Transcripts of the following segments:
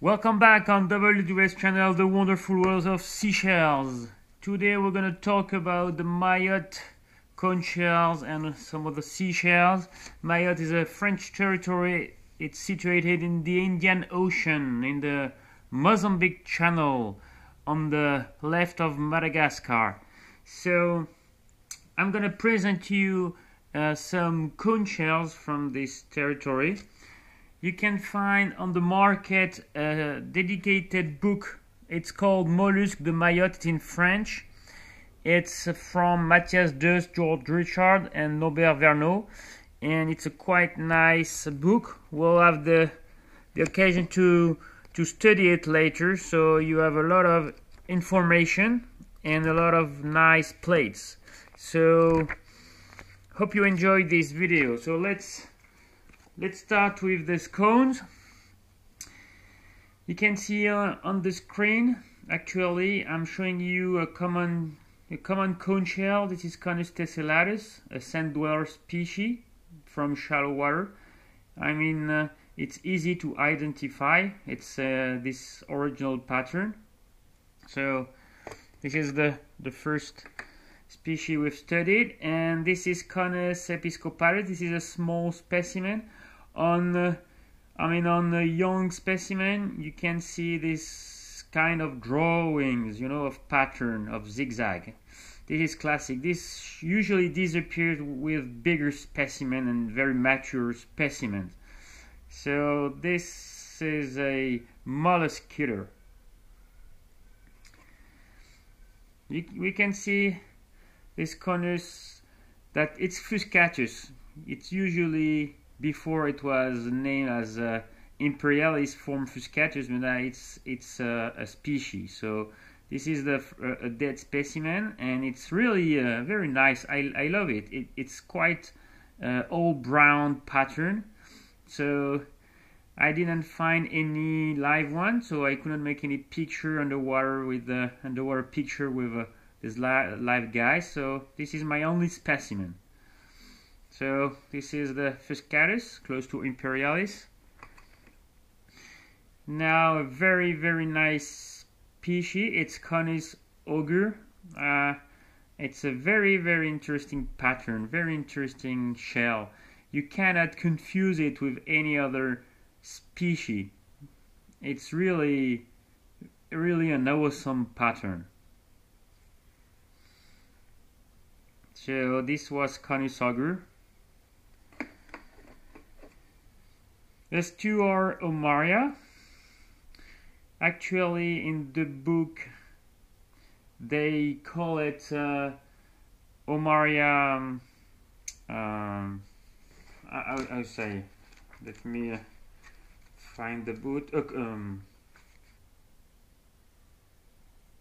Welcome back on WWS channel, The Wonderful World of Seashells. Today we're going to talk about the Mayotte conch shells and some of the seashells. Mayotte is a French territory. It's situated in the Indian Ocean, in the Mozambique Channel, on the left of Madagascar. So I'm going to present you some conch shells from this territory. You can find on the market a dedicated book. It's called Mollusques de Mayotte. It's in French. It's from Mathias Deus, George Richard, and Norbert Verneau, and it's a quite nice book. We'll have the occasion to study it later, so you have a lot of information and a lot of nice plates. So hope you enjoyed this video. So let's start with the cones. You can see on the screen, actually I'm showing you a common conch shell. This is Conus tessulatus, a sand dweller species from shallow water. I mean, it's easy to identify. It's this original pattern. So this is the first species we've studied, and this is Conus episcopatus. This is a small specimen. On the young specimen, you can see this kind of drawings, you know, of pattern, of zigzag. This is classic. This usually disappears with bigger specimen and very mature specimens. So this is a mollusk killer. We can see this conus, that it's fuscatus. It's usually, before it was named as Imperialis form fuscatus, but now it's a species. So this is a dead specimen, and it's really very nice. I love it. It's quite all brown pattern. So I didn't find any live one, so I couldn't make any picture underwater with the underwater picture with this live guy. So this is my only specimen. So this is the fuscatus, close to Imperialis. Now a very nice species. It's Conus augur. It's a very interesting pattern, very interesting shell. You cannot confuse it with any other species. It's really an awesome pattern. So this was Conus augur. These two are omaria. Actually, in the book, they call it omaria. I'll say. Let me find the book.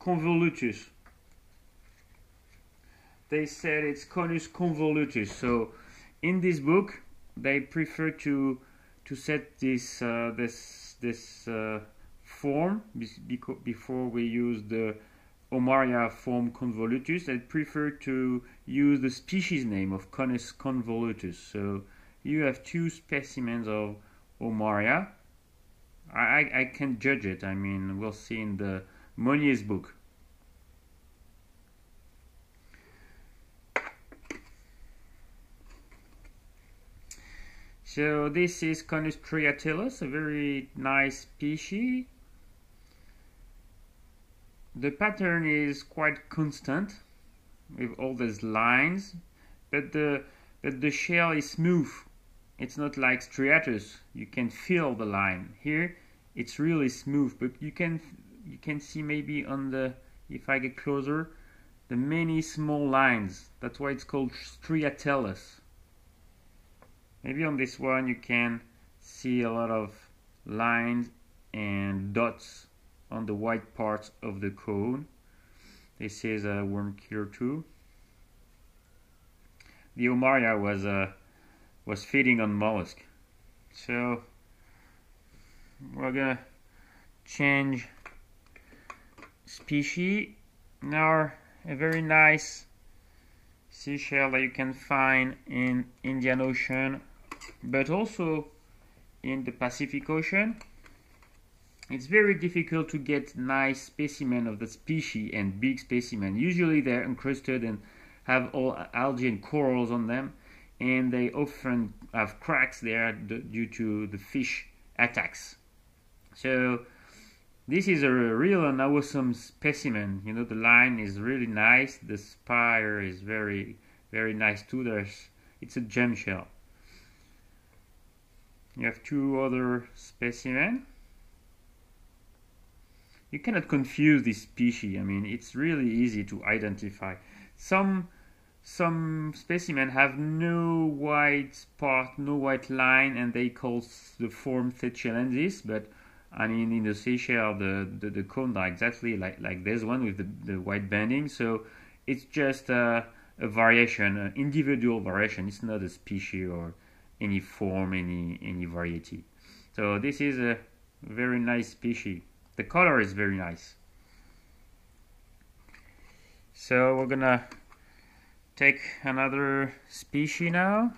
Convolutus. They said it's Conus convolutus. So, in this book, they prefer to set this form before we use the omaria form convolutus. I prefer to use the species name of Conus convolutus. So you have two specimens of omaria. I can judge it. I mean, we'll see in the Monier's book. So this is Conus striatellus, a very nice species. The pattern is quite constant with all these lines, but the shell is smooth. It's not like striatus. You can feel the line. Here it's really smooth, but you can see maybe on the, if I get closer, the many small lines. That's why it's called striatellus. Maybe on this one you can see a lot of lines and dots on the white parts of the cone. This is a worm killer too. The omaria was feeding on mollusk. So we're gonna change species. Now a very nice seashell that you can find in Indian Ocean, but also in the Pacific Ocean. It's very difficult to get nice specimen of the species and big specimen. Usually they're encrusted and have all algae and corals on them, and they often have cracks there due to the fish attacks. So this is a real and awesome specimen. You know, the line is really nice. The spire is very, very nice too. It's a gem shell. You have two other specimens. You cannot confuse this species. I mean, it's really easy to identify. Some specimens have no white spot, no white line, and they call the form Tesselliconus. But I mean, in the Seychelles, the cones are exactly like this one with the white banding. So it's just a variation, an individual variation. It's not a species or any form, any variety. So this is a very nice species. The color is very nice. So we're gonna take another species now.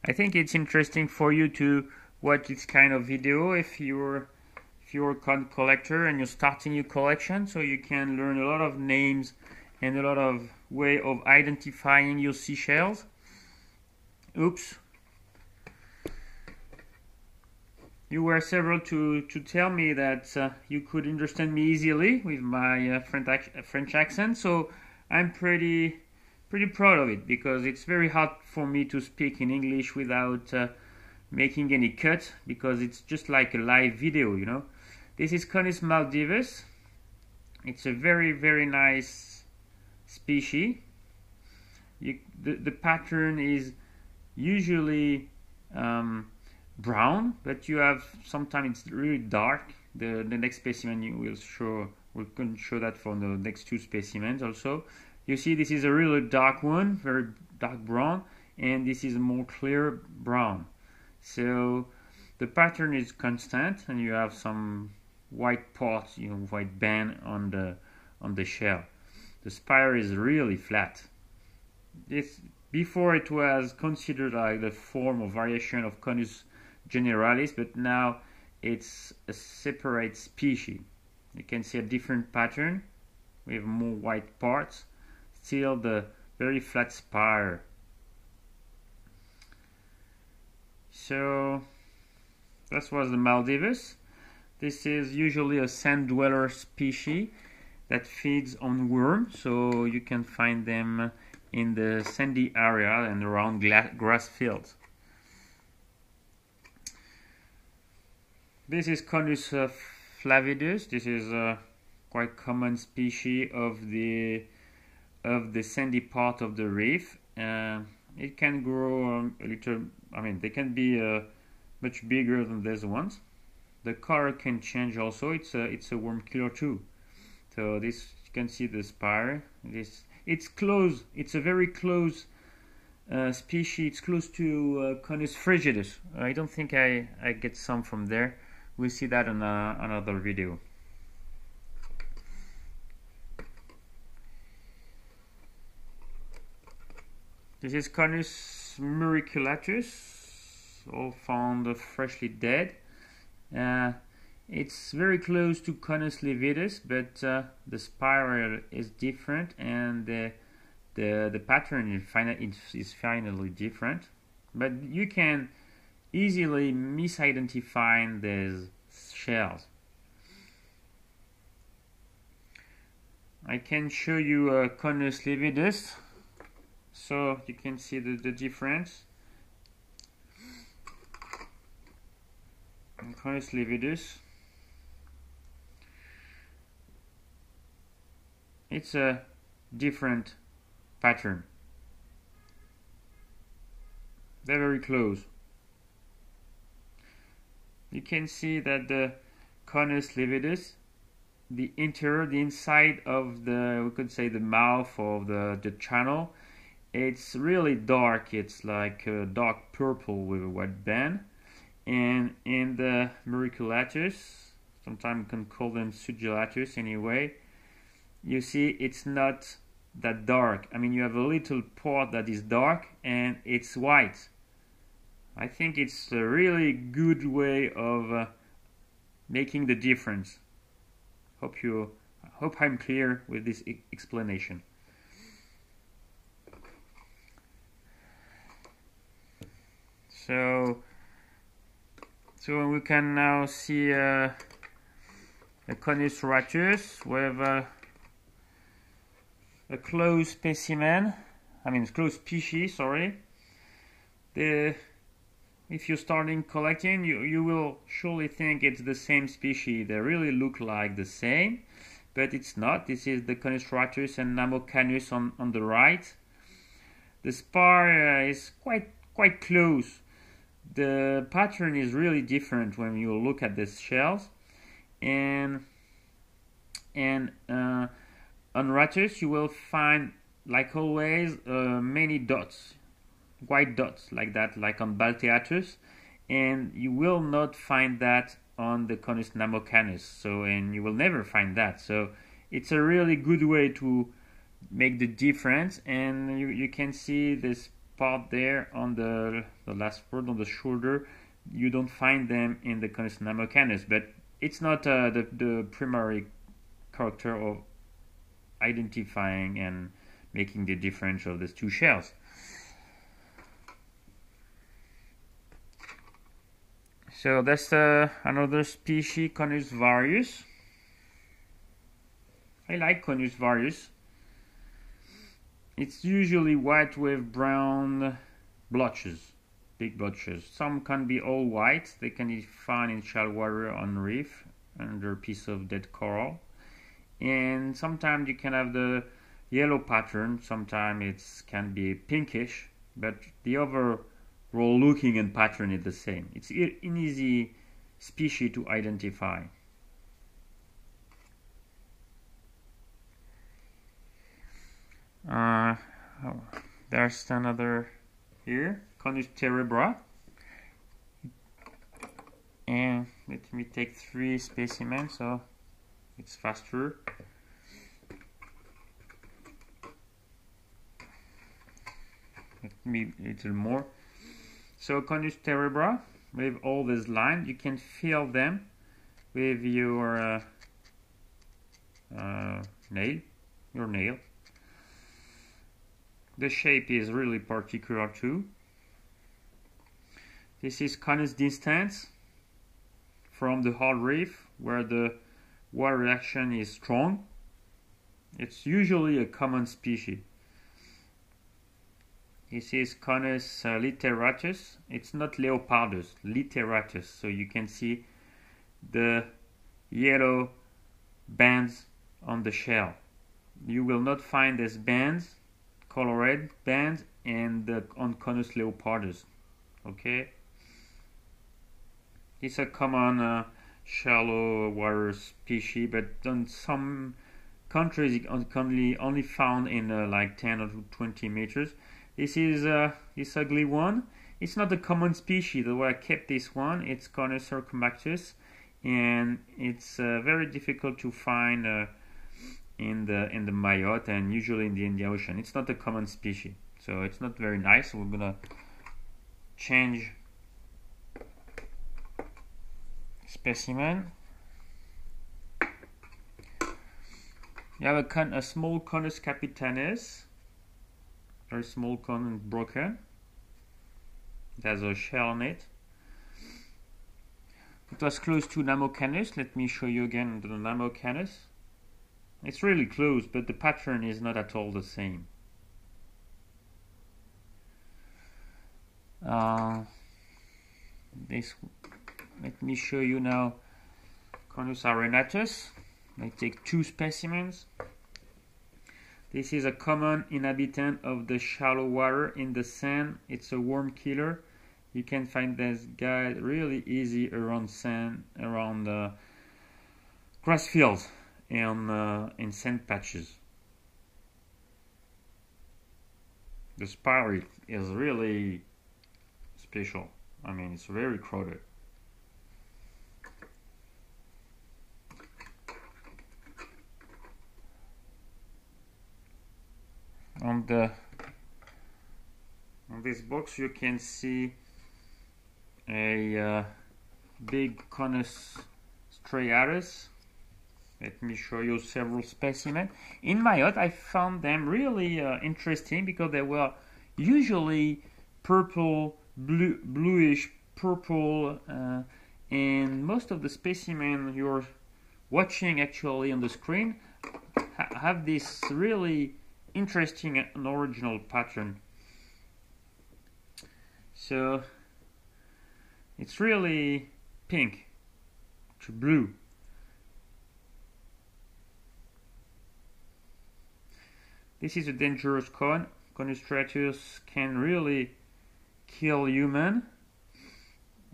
I think it's interesting for you to watch this kind of video if you're a con collector and you're starting your collection, so you can learn a lot of names and a lot of way of identifying your seashells. Oops. You were several to tell me that you could understand me easily with my French accent, so I'm pretty proud of it, because it's very hard for me to speak in English without making any cut, because it's just like a live video, you know. This is Conus maldivus. It's a very, very nice species. The pattern is usually brown, but you have sometimes it's really dark. The next specimen you will show, we're going to show that for the next two specimens also. You see, this is a really dark one, very dark brown, and this is a more clear brown. So the pattern is constant, and you have some white parts, you know, white band on the shell. The spire is really flat. Before it was considered like the form or variation of Conus generalis, but now it's a separate species. You can see a different pattern with more white parts, still the very flat spire. So that was the maldivus. This is usually a sand dweller species that feeds on worms, so you can find them in the sandy area and around grass fields. This is Conus flavidus. This is a quite common species of the sandy part of the reef. It can grow a little. I mean, they can be much bigger than these ones. The color can change also. It's a worm killer too. So this, you can see the spire. It's close. It's a very close species. It's close to Conus frigidus. I don't think I get some from there. We'll see that in another video. This is Conus muriculatus, all found freshly dead. It's very close to Conus lividus, but the spiral is different, and the pattern is finally different. But you can easily misidentify these shells. I can show you Conus lividus, so you can see the difference. Conus lividus, it's a different pattern. They're very close. You can see that the Conus lividus, the inside of we could say the mouth of the channel, it's really dark. It's like a dark purple with a white band. And in the muriculatus, sometimes you can call them Seashells anyway, you see it's not that dark. I mean, you have a little part that is dark and it's white. I think it's a really good way of making the difference. Hope I'm clear with this explanation. So we can now see a Conus rattus with a close specimen. I mean, close species. Sorry. If you're starting collecting, you will surely think it's the same species. They really look like the same, but it's not. This is the Conus rattus and Namocanus on the right. The spar is quite close. The pattern is really different when you look at the shells, and on rattus you will find, like always, many dots, white dots like that, like on Balteatus, and you will not find that on the Conus Namocanus. And you will never find that. So it's a really good way to make the difference, and you can see this part there on the last word on the shoulder. You don't find them in the Conus Namocanus, but it's not the primary character of identifying and making the difference of these two shells. So that's another species, Conus varius. I like Conus varius. It's usually white with brown blotches, big blotches. Some can be all white. They can be found in shallow water on reef under a piece of dead coral. And sometimes you can have the yellow pattern. Sometimes it can be pinkish, but the overall looking and pattern is the same. It's an easy species to identify. There's another here, Conus terebra, and let me take 3 specimens so it's faster. Let me a little more. So Conus terebra with all these lines, you can feel them with your nail. The shape is really particular too. This is Conus distans from the hard reef where the water reaction is strong. It's usually a common species. This is Conus literatus. It's not leopardus, literatus. So you can see the yellow bands on the shell. You will not find these bands, colored bands, on Conus leopardus. Okay, it's a common shallow water species, but in some countries it only found in like 10 or 20 meters. This is this ugly one. It's not a common species. The way I kept this one, it's Conus circumbactus, and it's very difficult to find in the Mayotte and usually in the Indian Ocean. It's not a common species, so it's not very nice. We're gonna change specimen. You have a small Conus capitanus, very small cone and broken. It has a shell on it. It was close to Namocanus. Let me show you again the Namocanus. It's really close, but the pattern is not at all the same. Let me show you now Conus arenatus. I take 2 specimens. This is a common inhabitant of the shallow water in the sand. It's a worm killer. You can find this guy really easy around sand, around grass fields and in sand patches. The spiral is really special. I mean, it's very crowded. On this box you can see a big Conus striatellus. Let me show you several specimens. In Mayotte, I found them really interesting because they were usually purple, bluish purple, and most of the specimens you're watching actually on the screen have this really interesting and original pattern. So it's really pink to blue. This is a dangerous cone. Conus striatus can really kill human,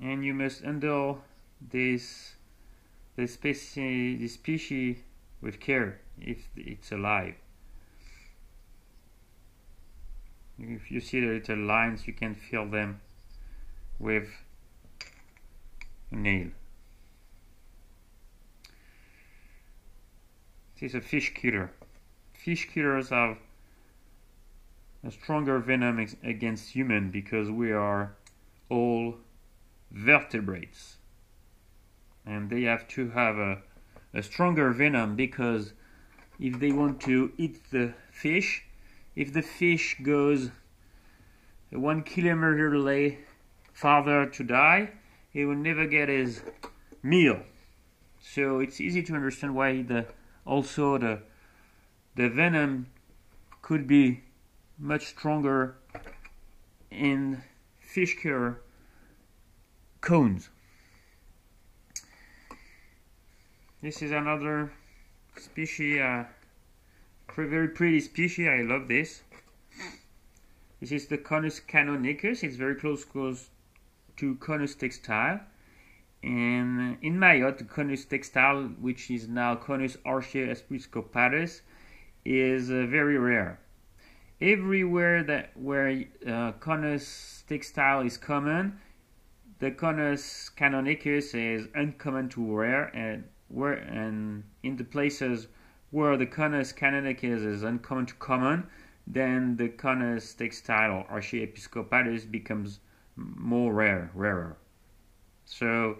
and you must handle this species with care if it's alive. If you see the little lines, you can feel them with a nail. This is a fish killer. Fish killers have a stronger venom against human because we are all vertebrates, and they have to have a stronger venom because if they want to eat the fish, if the fish goes 1 kilometer farther to die, he will never get his meal. So it's easy to understand why also the venom could be much stronger in fish killer cones. This is another species, very pretty species. I love this. This is the Conus canonicus. It's very close to Conus textile. And in Mayotte, the Conus textile, which is now Conus episcopatus, is very rare. Everywhere where Conus textile is common, the Conus canonicus is uncommon to rare, and in the places where the Conus canonicus is uncommon to common, then the Conus textile or episcopatus becomes more rarer. So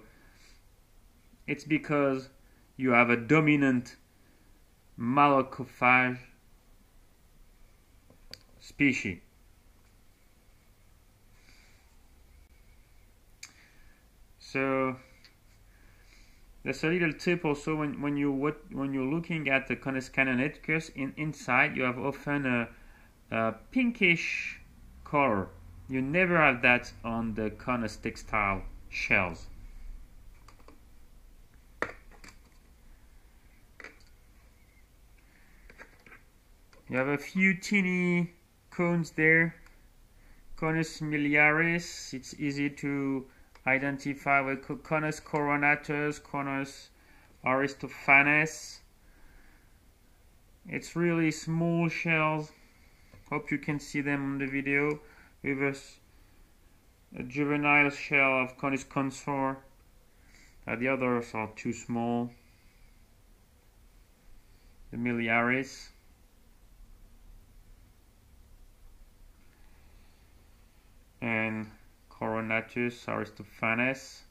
it's because you have a dominant malocophage species. So there's a little tip also when you're looking at the Conus canonicus. Inside you have often a pinkish color. You never have that on the Conus textile shells. You have a few teeny cones there. Conus miliaris, it's easy to identify with Conus coronatus, Conus aristophanes. It's really small shells. Hope you can see them on the video. We have a juvenile shell of Conus consor. The others are too small. The miliaris. And Coronatus aristophanes,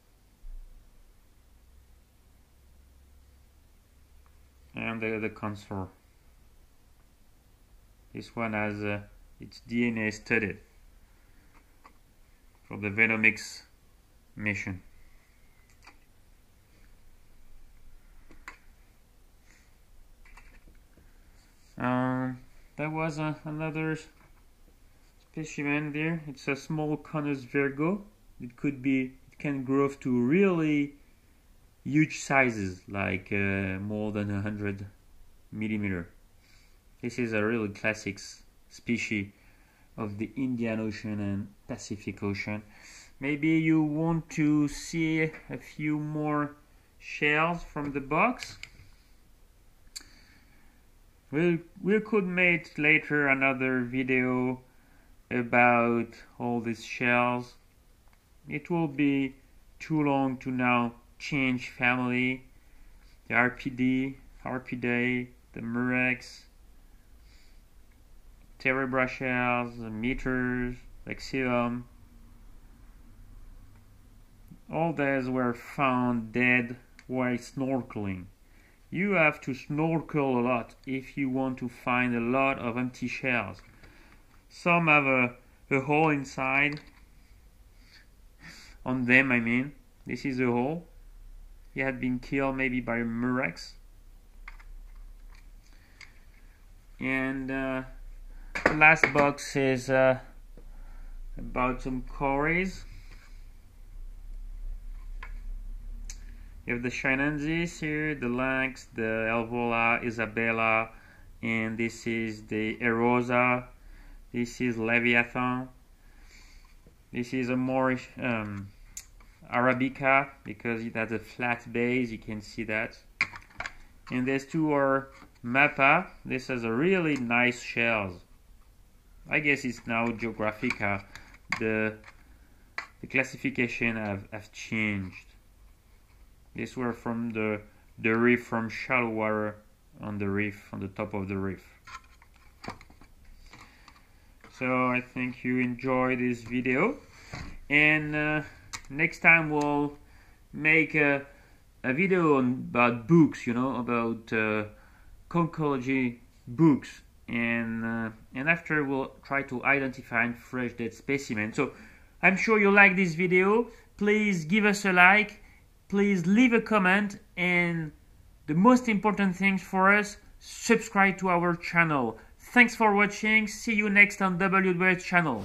and the consor. This one has its DNA studied for the Venomics mission. There was another specimen there. It's a small Conus virgo. It can grow up to really huge sizes, like more than 100 millimeter. This is a really classic species of the Indian Ocean and Pacific Ocean. Maybe you want to see a few more shells from the box. We could make later another video about all these shells. It will be too long to now change family. The Harpidae, the Murex, Terebra shells, the Meters, Lexium. All these were found dead while snorkeling. You have to snorkel a lot if you want to find a lot of empty shells. Some have a hole inside on them, I mean. This is a hole. He had been killed maybe by a murex. And the last box is about some cories. You have the Chinensis here, the Lynx, the Elvola, Isabella, and this is the Erosa. This is Leviathan. This is a more Arabica because it has a flat base, you can see that. And these two are Mappa. This has a really nice shells. I guess it's now Geographica. The classification have changed. These were from the reef, from shallow water on the reef, on the top of the reef. So I think you enjoy this video, and next time we'll make a video about books, you know, about conchology books, and after we'll try to identify fresh dead specimens. So I'm sure you like this video. Please give us a like, please leave a comment, and the most important thing for us, subscribe to our channel. Thanks for watching. See you next on WWH channel.